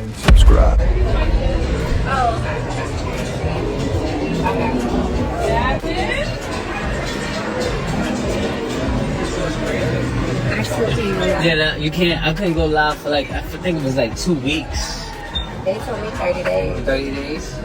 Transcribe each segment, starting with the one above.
and subscribe. Yeah, you can't. I couldn't go live for like, I think it was like 2 weeks. They told me 30 days. 30 days?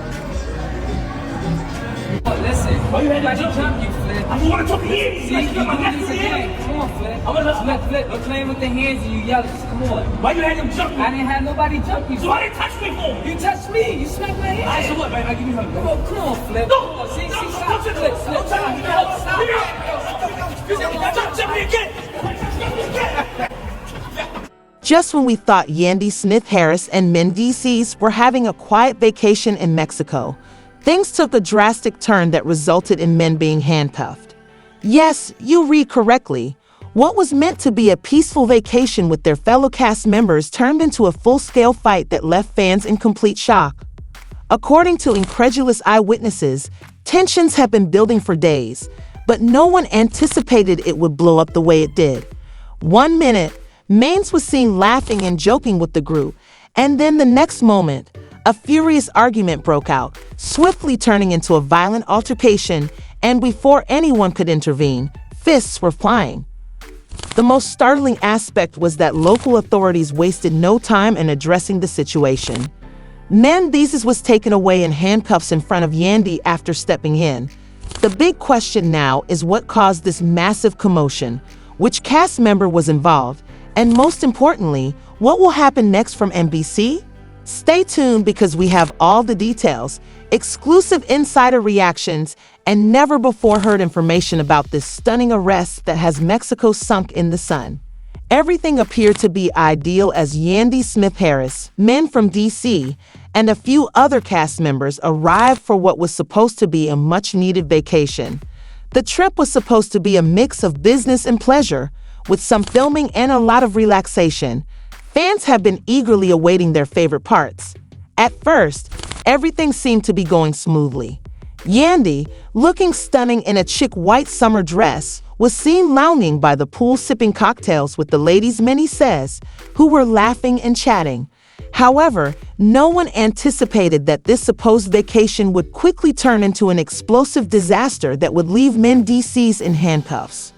Listen, why you had to jump, you Flip? I don't want to jump in. See, you do this again. Come on, Flip. I'm gonna Flip. We're playing with the hands and you yell. Come on. Why you had them jump me? I didn't have nobody jump you. So why didn't touch me for? You touched me. You smacked my hand. Alright, so what, man? I give you her. Come on, Flip. No. See, stop. Flip. Stop. Jump me again. Just when we thought Yandy Smith Harris and Mendeecees were having a quiet vacation in Mexico, things took a drastic turn that resulted in men being handcuffed. Yes, you read correctly. What was meant to be a peaceful vacation with their fellow cast members turned into a full-scale fight that left fans in complete shock. According to incredulous eyewitnesses, tensions have been building for days, but no one anticipated it would blow up the way it did. 1 minute, Mendeecees was seen laughing and joking with the group, and then the next moment, a furious argument broke out, swiftly turning into a violent altercation, and before anyone could intervene, fists were flying. The most startling aspect was that local authorities wasted no time in addressing the situation. Mendeecees was taken away in handcuffs in front of Yandy after stepping in. The big question now is what caused this massive commotion, which cast member was involved, and most importantly, what will happen next from MBC? Stay tuned because we have all the details, exclusive insider reactions, and never-before-heard information about this stunning arrest that has Mexico sunk in the sun. Everything appeared to be ideal as Yandy Smith Harris, men from DC, and a few other cast members arrived for what was supposed to be a much-needed vacation. The trip was supposed to be a mix of business and pleasure, with some filming and a lot of relaxation. Fans have been eagerly awaiting their favorite parts. At first, everything seemed to be going smoothly. Yandy, looking stunning in a chic white summer dress, was seen lounging by the pool sipping cocktails with the ladies Mendeecees, who were laughing and chatting. However, no one anticipated that this supposed vacation would quickly turn into an explosive disaster that would leave Mendeecees in handcuffs.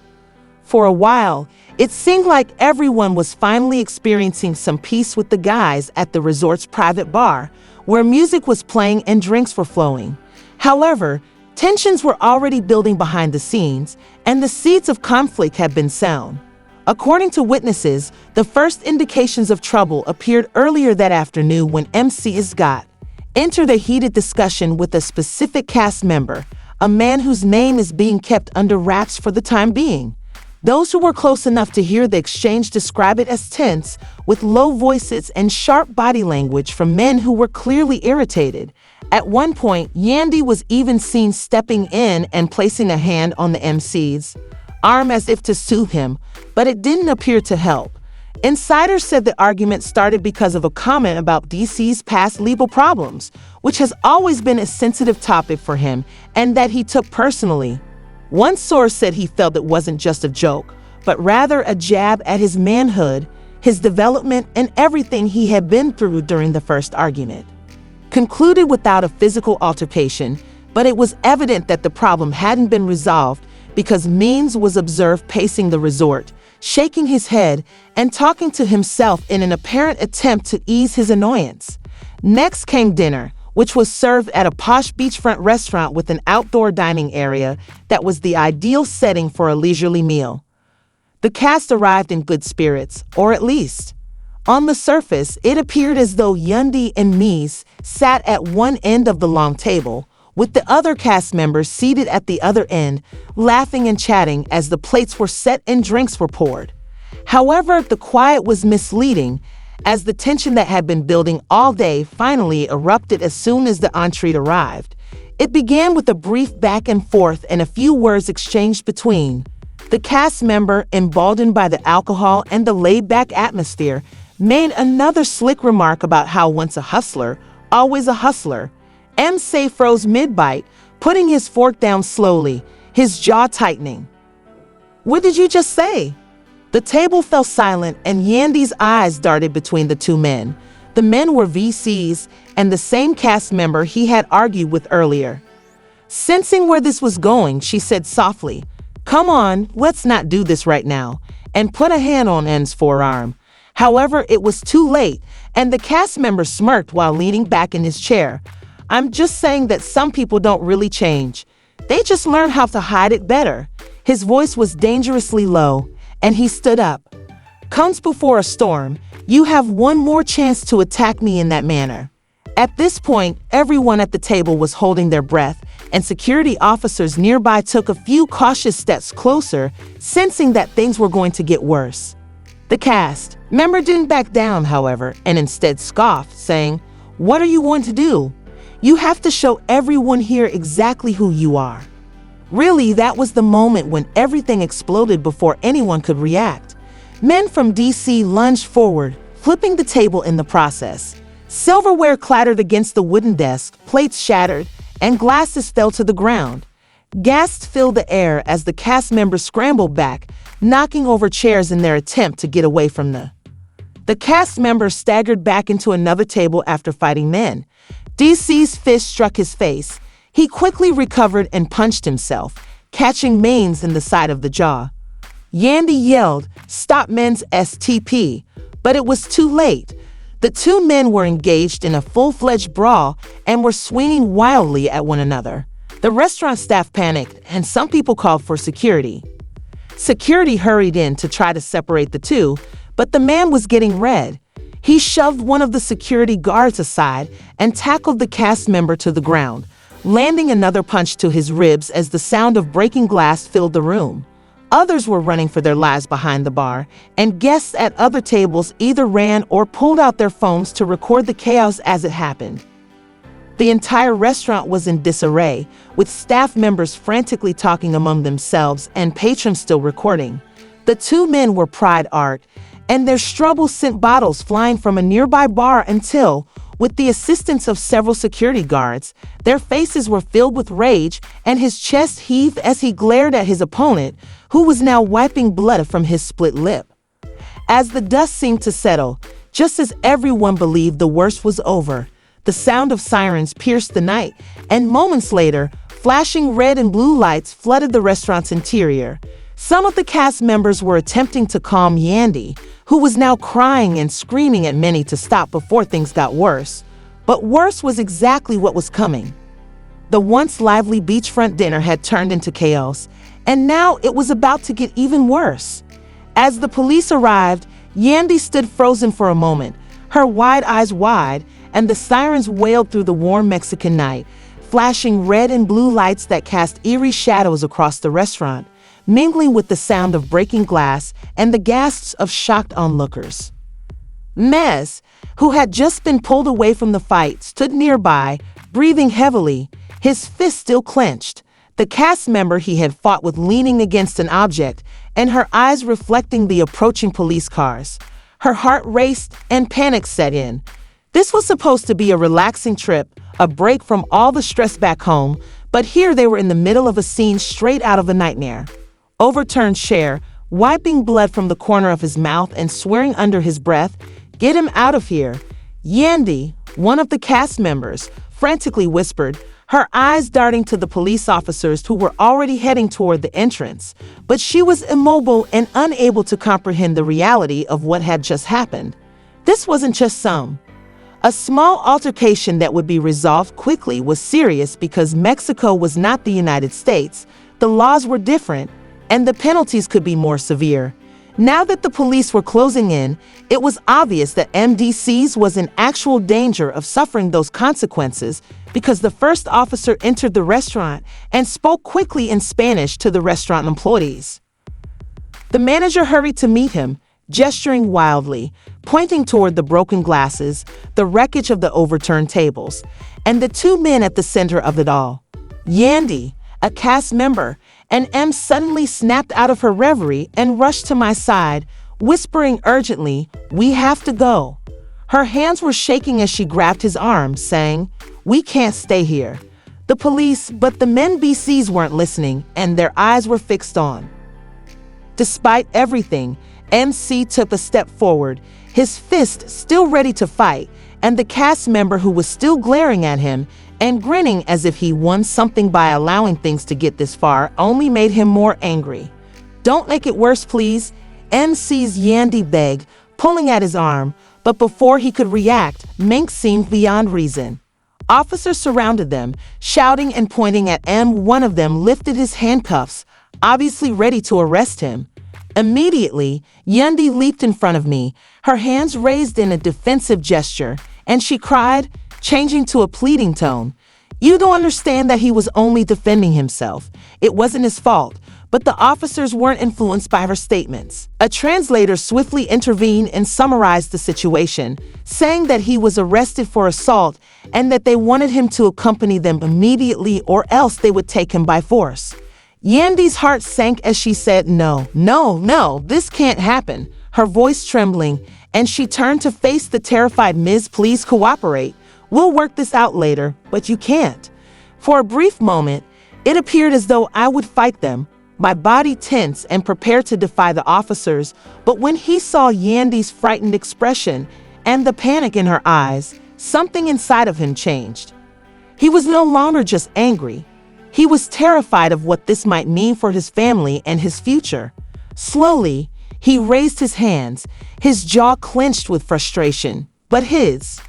For a while, it seemed like everyone was finally experiencing some peace with the guys at the resort's private bar, where music was playing and drinks were flowing. However, tensions were already building behind the scenes, and the seeds of conflict had been sown. According to witnesses, the first indications of trouble appeared earlier that afternoon when Mendeecees got into the heated discussion with a specific cast member, a man whose name is being kept under wraps for the time being. Those who were close enough to hear the exchange describe it as tense, with low voices and sharp body language from men who were clearly irritated. At one point, Yandy was even seen stepping in and placing a hand on the Mendeecees' arm as if to soothe him, but it didn't appear to help. Insiders said the argument started because of a comment about DC's past legal problems, which has always been a sensitive topic for him, and that he took personally. One source said he felt it wasn't just a joke, but rather a jab at his manhood, his development, and everything he had been through during the first argument. Concluded without a physical altercation, but it was evident that the problem hadn't been resolved because Mendeecees was observed pacing the resort, shaking his head, and talking to himself in an apparent attempt to ease his annoyance. Next came dinner, which was served at a posh beachfront restaurant with an outdoor dining area that was the ideal setting for a leisurely meal. The cast arrived in good spirits, or at least, on the surface, it appeared as though Yandy and Mendeecees sat at one end of the long table, with the other cast members seated at the other end, laughing and chatting as the plates were set and drinks were poured. However, the quiet was misleading, as the tension that had been building all day finally erupted as soon as the entree arrived. It began with a brief back and forth and a few words exchanged between the cast member, emboldened by the alcohol and the laid-back atmosphere, made another slick remark about how once a hustler, always a hustler. Mendeecees froze mid-bite, putting his fork down slowly, his jaw tightening. "What did you just say?" The table fell silent and Yandy's eyes darted between the two men. The men were VCs and the same cast member he had argued with earlier. Sensing where this was going, she said softly, "Come on, let's not do this right now," and put a hand on N's forearm. However, it was too late, and the cast member smirked while leaning back in his chair. "I'm just saying that some people don't really change. They just learn how to hide it better." His voice was dangerously low, and he stood up. "Comes before a storm. You have one more chance to attack me in that manner." At this point, everyone at the table was holding their breath, and security officers nearby took a few cautious steps closer, sensing that things were going to get worse. The cast member didn't back down, however, and instead scoffed, saying, "What are you going to do? You have to show everyone here exactly who you are." Really, that was the moment when everything exploded before anyone could react. Men from DC lunged forward, flipping the table in the process. Silverware clattered against the wooden desk, plates shattered, and glasses fell to the ground. Gasps filled the air as the cast members scrambled back, knocking over chairs in their attempt to get away from the cast member staggered back into another table after fighting men. DC's fist struck his face. He quickly recovered and punched himself, catching Maines in the side of the jaw. Yandy yelled, "Stop men's STP," but it was too late. The two men were engaged in a full-fledged brawl and were swinging wildly at one another. The restaurant staff panicked, and some people called for security. Security hurried in to try to separate the two, but the man was getting red. He shoved one of the security guards aside and tackled the cast member to the ground, landing another punch to his ribs as the sound of breaking glass filled the room. Others were running for their lives behind the bar, and guests at other tables either ran or pulled out their phones to record the chaos as it happened. The entire restaurant was in disarray, with staff members frantically talking among themselves and patrons still recording. The two men were Pride Art, and their struggle sent bottles flying from a nearby bar until, with the assistance of several security guards, their faces were filled with rage and his chest heaved as he glared at his opponent, who was now wiping blood from his split lip. As the dust seemed to settle, just as everyone believed the worst was over, the sound of sirens pierced the night, and moments later, flashing red and blue lights flooded the restaurant's interior. Some of the cast members were attempting to calm Yandy, who was now crying and screaming at many to stop before things got worse. But worse was exactly what was coming. The once lively beachfront dinner had turned into chaos, and now it was about to get even worse. As the police arrived, Yandy stood frozen for a moment, her wide eyes wide, and the sirens wailed through the warm Mexican night, flashing red and blue lights that cast eerie shadows across the restaurant, mingling with the sound of breaking glass and the gasps of shocked onlookers. Mez, who had just been pulled away from the fight, stood nearby, breathing heavily, his fist still clenched, the cast member he had fought with leaning against an object, and her eyes reflecting the approaching police cars. Her heart raced and panic set in. This was supposed to be a relaxing trip, a break from all the stress back home, but here they were in the middle of a scene straight out of a nightmare. Overturned Cher, wiping blood from the corner of his mouth and swearing under his breath, "Get him out of here." Yandy, one of the cast members, frantically whispered, her eyes darting to the police officers who were already heading toward the entrance. But she was immobile and unable to comprehend the reality of what had just happened. This wasn't just a small altercation that would be resolved quickly was serious because Mexico was not the United States. The laws were different, and the penalties could be more severe. Now that the police were closing in, it was obvious that Mendeecees was in actual danger of suffering those consequences because the first officer entered the restaurant and spoke quickly in Spanish to the restaurant employees. The manager hurried to meet him, gesturing wildly, pointing toward the broken glasses, the wreckage of the overturned tables, and the two men at the center of it all. Yandy, a cast member, and M suddenly snapped out of her reverie and rushed to my side, whispering urgently, "We have to go." Her hands were shaking as she grabbed his arm, saying, "We can't stay here." The police, but the Mendeecees weren't listening, and their eyes were fixed on. Despite everything, MC took a step forward, his fist still ready to fight, and the cast member who was still glaring at him and grinning as if he won something by allowing things to get this far only made him more angry. "Don't make it worse, please," MC's Yandy begged, pulling at his arm, but before he could react, Mink seemed beyond reason. Officers surrounded them, shouting and pointing at M. One of them lifted his handcuffs, obviously ready to arrest him. Immediately, Yandy leaped in front of me, her hands raised in a defensive gesture, and she cried, changing to a pleading tone, "You don't understand that he was only defending himself. It wasn't his fault." But the officers weren't influenced by her statements. A translator swiftly intervened and summarized the situation, saying that he was arrested for assault and that they wanted him to accompany them immediately or else they would take him by force. Yandy's heart sank as she said, No, this can't happen," her voice trembling, and she turned to face the terrified Ms. "Please cooperate. We'll work this out later, but you can't." For a brief moment, it appeared as though I would fight them, my body tense and prepared to defy the officers, but when he saw Yandy's frightened expression and the panic in her eyes, something inside of him changed. He was no longer just angry. He was terrified of what this might mean for his family and his future. Slowly, he raised his hands, his jaw clenched with frustration, but his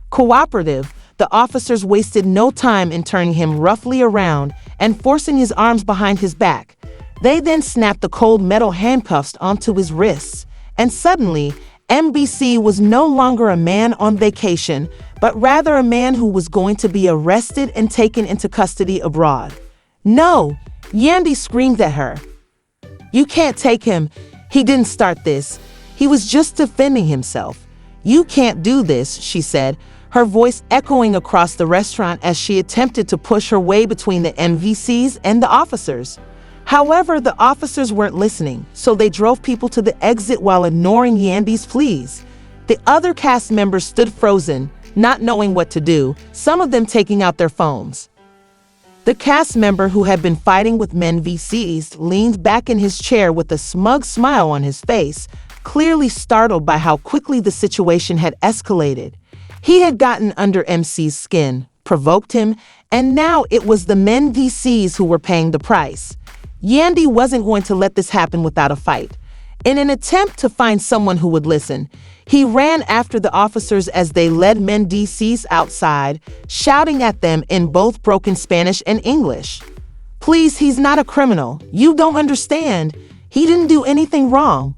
cooperative. The officers wasted no time in turning him roughly around and forcing his arms behind his back. They then snapped the cold metal handcuffs onto his wrists, and suddenly, MBC was no longer a man on vacation, but rather a man who was going to be arrested and taken into custody abroad. "No!" Yandy screamed at her. "You can't take him. He didn't start this. He was just defending himself. You can't do this," she said, her voice echoing across the restaurant as she attempted to push her way between the MVCs and the officers. However, the officers weren't listening, so they drove people to the exit while ignoring Yandy's pleas. The other cast members stood frozen, not knowing what to do, some of them taking out their phones. The cast member who had been fighting with Mendeecees leaned back in his chair with a smug smile on his face, clearly startled by how quickly the situation had escalated. He had gotten under MC's skin, provoked him, and now it was the Mendeecees who were paying the price. Yandy wasn't going to let this happen without a fight. In an attempt to find someone who would listen, he ran after the officers as they led Mendeecees outside, shouting at them in both broken Spanish and English. "Please, he's not a criminal. You don't understand. He didn't do anything wrong.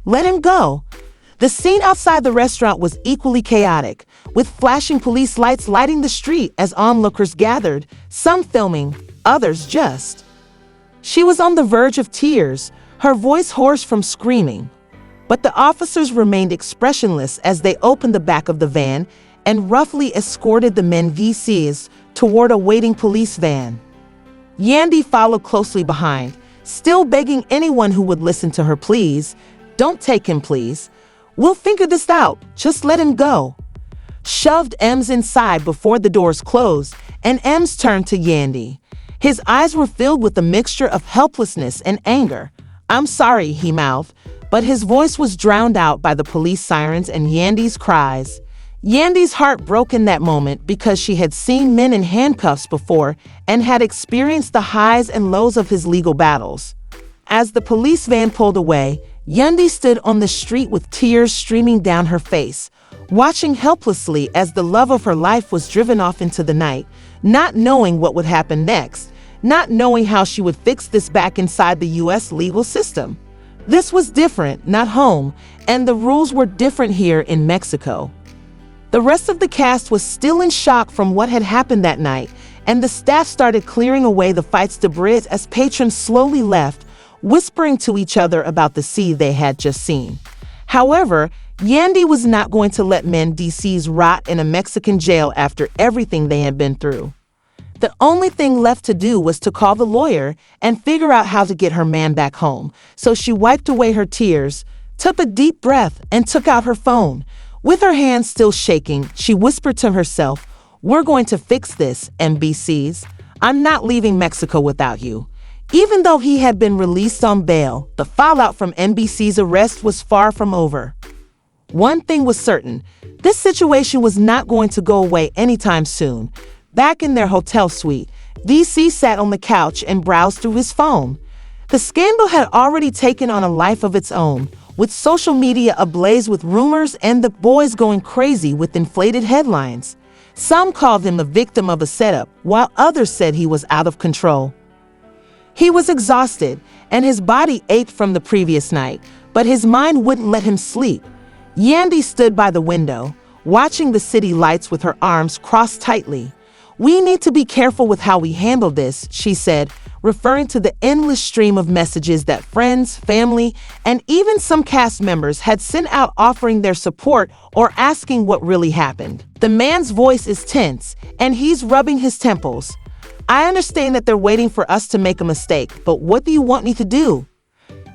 Let him go." The scene outside the restaurant was equally chaotic, with flashing police lights lighting the street as onlookers gathered, some filming, others just. She was on the verge of tears, her voice hoarse from screaming. But the officers remained expressionless as they opened the back of the van and roughly escorted the Mendeecees toward a waiting police van. Yandy followed closely behind, still begging anyone who would listen to her pleas, "Don't take him, please. We'll figure this out. Just let him go." Shoved Ems inside before the doors closed, and Ems turned to Yandy. His eyes were filled with a mixture of helplessness and anger. "I'm sorry," he mouthed, but his voice was drowned out by the police sirens and Yandy's cries. Yandy's heart broke in that moment because she had seen men in handcuffs before and had experienced the highs and lows of his legal battles. As the police van pulled away, Yandy stood on the street with tears streaming down her face, watching helplessly as the love of her life was driven off into the night, not knowing what would happen next, not knowing how she would fix this back inside the U.S. legal system. This was different, not home, and the rules were different here in Mexico. The rest of the cast was still in shock from what had happened that night, and the staff started clearing away the fight's debris as patrons slowly left, whispering to each other about the sea they had just seen. However, Yandy was not going to let Mendeecees rot in a Mexican jail after everything they had been through. The only thing left to do was to call the lawyer and figure out how to get her man back home, so she wiped away her tears, took a deep breath, and took out her phone. With her hands still shaking, she whispered to herself, "We're going to fix this, MBCs. I'm not leaving Mexico without you." Even though he had been released on bail, the fallout from NBC's arrest was far from over. One thing was certain, this situation was not going to go away anytime soon. Back in their hotel suite, DC sat on the couch and browsed through his phone. The scandal had already taken on a life of its own, with social media ablaze with rumors and the boys going crazy with inflated headlines. Some called him a victim of a setup, while others said he was out of control. He was exhausted, and his body ached from the previous night, but his mind wouldn't let him sleep. Yandy stood by the window, watching the city lights with her arms crossed tightly. "We need to be careful with how we handle this," she said, referring to the endless stream of messages that friends, family, and even some cast members had sent out offering their support or asking what really happened. The man's voice is tense, and he's rubbing his temples. "I understand that they're waiting for us to make a mistake, but what do you want me to do?"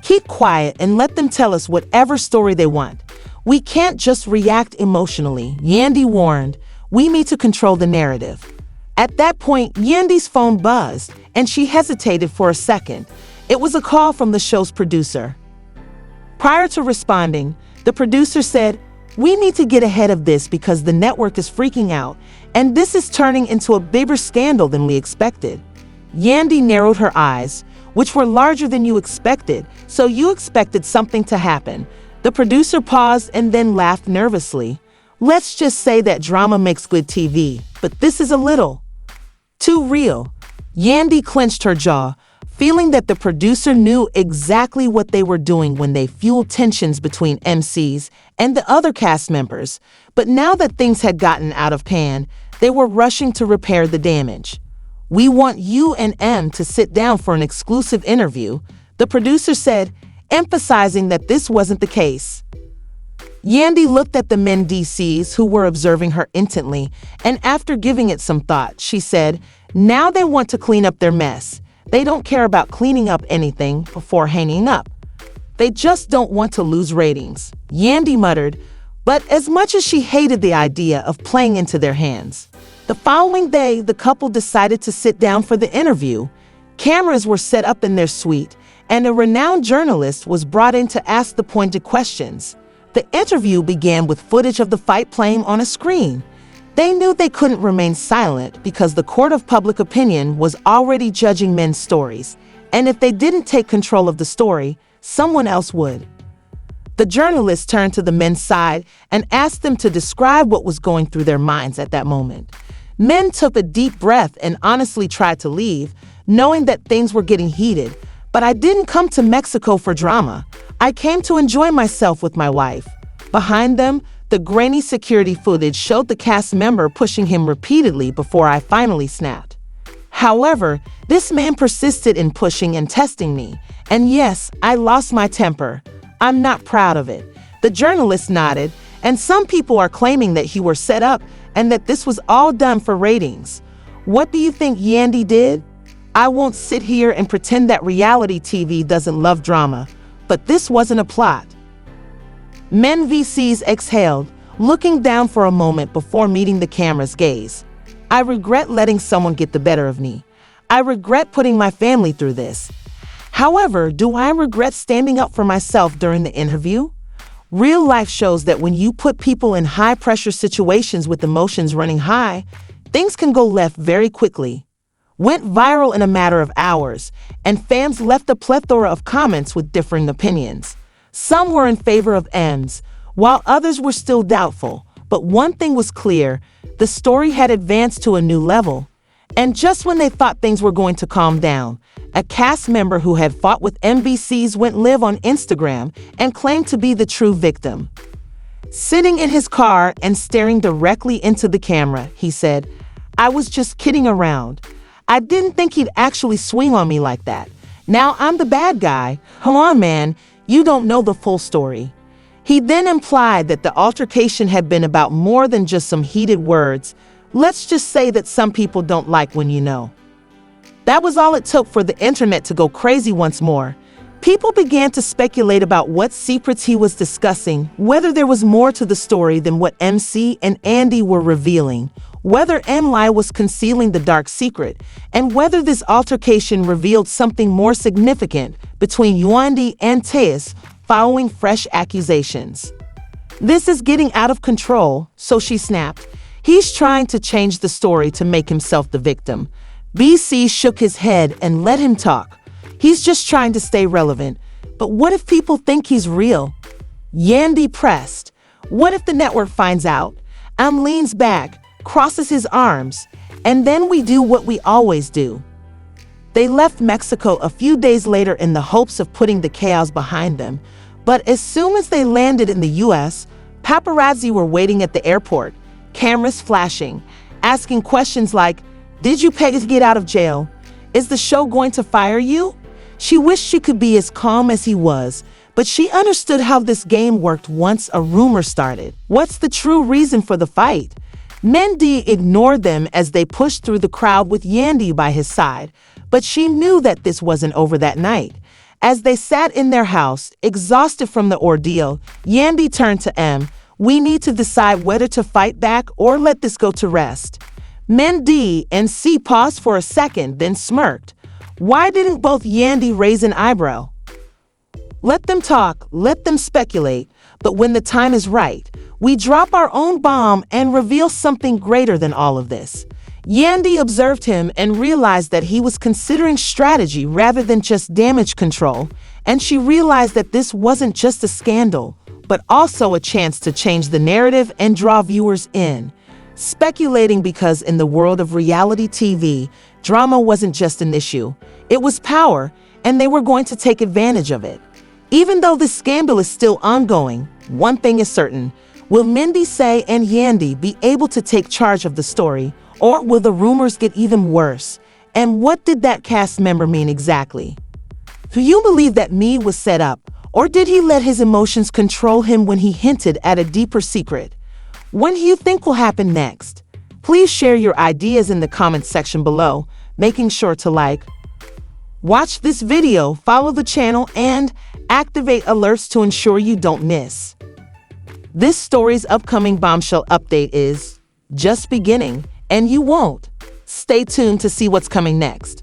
"Keep quiet and let them tell us whatever story they want. We can't just react emotionally," Yandy warned. "We need to control the narrative." At that point, Yandy's phone buzzed, and she hesitated for a second. It was a call from the show's producer. Prior to responding, the producer said, "We need to get ahead of this because the network is freaking out, and this is turning into a bigger scandal than we expected." Yandy narrowed her eyes, which were larger than you expected, so you expected something to happen. The producer paused and then laughed nervously. "Let's just say that drama makes good TV, but this is a little too real." Yandy clenched her jaw, feeling that the producer knew exactly what they were doing when they fueled tensions between MCs and the other cast members. But now that things had gotten out of hand, they were rushing to repair the damage. "We want you and M to sit down for an exclusive interview," the producer said, emphasizing that this wasn't the case. Yandy looked at the Mendeecees, who were observing her intently, and after giving it some thought, she said, "Now they want to clean up their mess. They don't care about cleaning up anything before hanging up. They just don't want to lose ratings," Yandy muttered, but as much as she hated the idea of playing into their hands. The following day, the couple decided to sit down for the interview. Cameras were set up in their suite, and a renowned journalist was brought in to ask the pointed questions. The interview began with footage of the fight playing on a screen. They knew they couldn't remain silent because the court of public opinion was already judging men's stories, and if they didn't take control of the story, someone else would. The journalist turned to the men's side and asked them to describe what was going through their minds at that moment. Men took a deep breath and honestly tried to leave, knowing that things were getting heated. "But I didn't come to Mexico for drama. I came to enjoy myself with my wife." Behind them, the grainy security footage showed the cast member pushing him repeatedly before I finally snapped. However, this man persisted in pushing and testing me, and yes, I lost my temper. I'm not proud of it. The journalist nodded, and some people are claiming that he were set up and that this was all done for ratings. What do you think Yandy did? I won't sit here and pretend that reality TV doesn't love drama, but this wasn't a plot. Mendeecees exhaled, looking down for a moment before meeting the camera's gaze. "I regret letting someone get the better of me. I regret putting my family through this. However, do I regret standing up for myself during the interview? Real life shows that when you put people in high-pressure situations with emotions running high, things can go left very quickly." Went viral in a matter of hours, and fans left a plethora of comments with differing opinions. Some were in favor of M's, while others were still doubtful. But one thing was clear, the story had advanced to a new level. And just when they thought things were going to calm down, a cast member who had fought with MVCs went live on Instagram and claimed to be the true victim. Sitting in his car and staring directly into the camera, he said, "I was just kidding around. I didn't think he'd actually swing on me like that. Now I'm the bad guy. Come on, man, you don't know the full story." He then implied that the altercation had been about more than just some heated words. Let's just say that some people don't like when you know. That was all it took for the internet to go crazy once more. People began to speculate about what secrets he was discussing, whether there was more to the story than what MC and Andy were revealing, whether MLI was concealing the dark secret, and whether this altercation revealed something more significant between Yandy and Teus following fresh accusations. This is getting out of control, so she snapped. He's trying to change the story to make himself the victim. BC shook his head and let him talk. He's just trying to stay relevant. But what if people think he's real? Yandy pressed. What if the network finds out? Leans back, crosses his arms, and then we do what we always do. They left Mexico a few days later in the hopes of putting the chaos behind them. But as soon as they landed in the U.S., paparazzi were waiting at the airport, cameras flashing, asking questions like, "Did you pay to get out of jail? Is the show going to fire you?" She wished she could be as calm as he was, but she understood how this game worked once a rumor started. What's the true reason for the fight? Mendy ignored them as they pushed through the crowd with Yandy by his side, but she knew that this wasn't over that night. As they sat in their house, exhausted from the ordeal, Yandy turned to M. "We need to decide whether to fight back or let this go to rest." Mendy and C paused for a second, then smirked. Why didn't both Yandy raise an eyebrow? Let them talk, let them speculate, but when the time is right, we drop our own bomb and reveal something greater than all of this. Yandy observed him and realized that he was considering strategy rather than just damage control, and she realized that this wasn't just a scandal, but also a chance to change the narrative and draw viewers in. Speculating because in the world of reality TV, drama wasn't just an issue, it was power, and they were going to take advantage of it. Even though this scandal is still ongoing, one thing is certain. Will Mendeecees and Yandy be able to take charge of the story, or will the rumors get even worse? And what did that cast member mean exactly? Do you believe that Mead was set up, or did he let his emotions control him when he hinted at a deeper secret? What do you think will happen next? Please share your ideas in the comments section below, making sure to like, watch this video, follow the channel, and activate alerts to ensure you don't miss. This story's upcoming bombshell update is just beginning, and you won't. Stay tuned to see what's coming next.